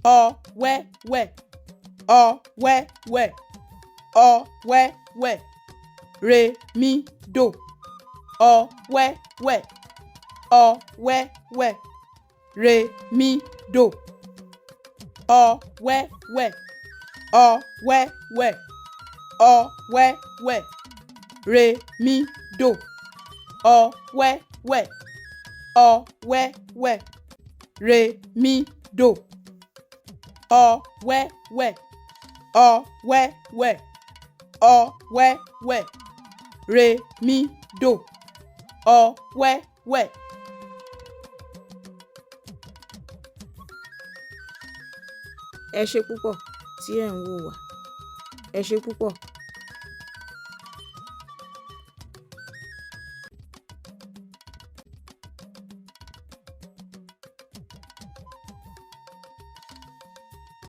ọ̀wẹ́wẹ́ ọ̀wẹ́wẹ́ ọ̀wẹ́wẹ́ rèmídò ọ̀wẹ́wẹ́ ọ̀wẹ́wẹ́ rèmídò ọ̀wẹ́wẹ́ ọ̀wẹ́wẹ́ ọ̀wẹ́wẹ́ rèmídò ọ̀wẹ́wẹ́ ọ̀wẹ́wẹ́ rèmídò ọ̀wẹ́wẹ́ ọ̀wẹ́wẹ́ ọ̀wẹ́wẹ́ rèmídò ọ̀wẹ́wẹ́. Ẹ ṣé púpọ̀ tí ẹ̀ ń wò wá. Ẹ ṣé púpọ̀.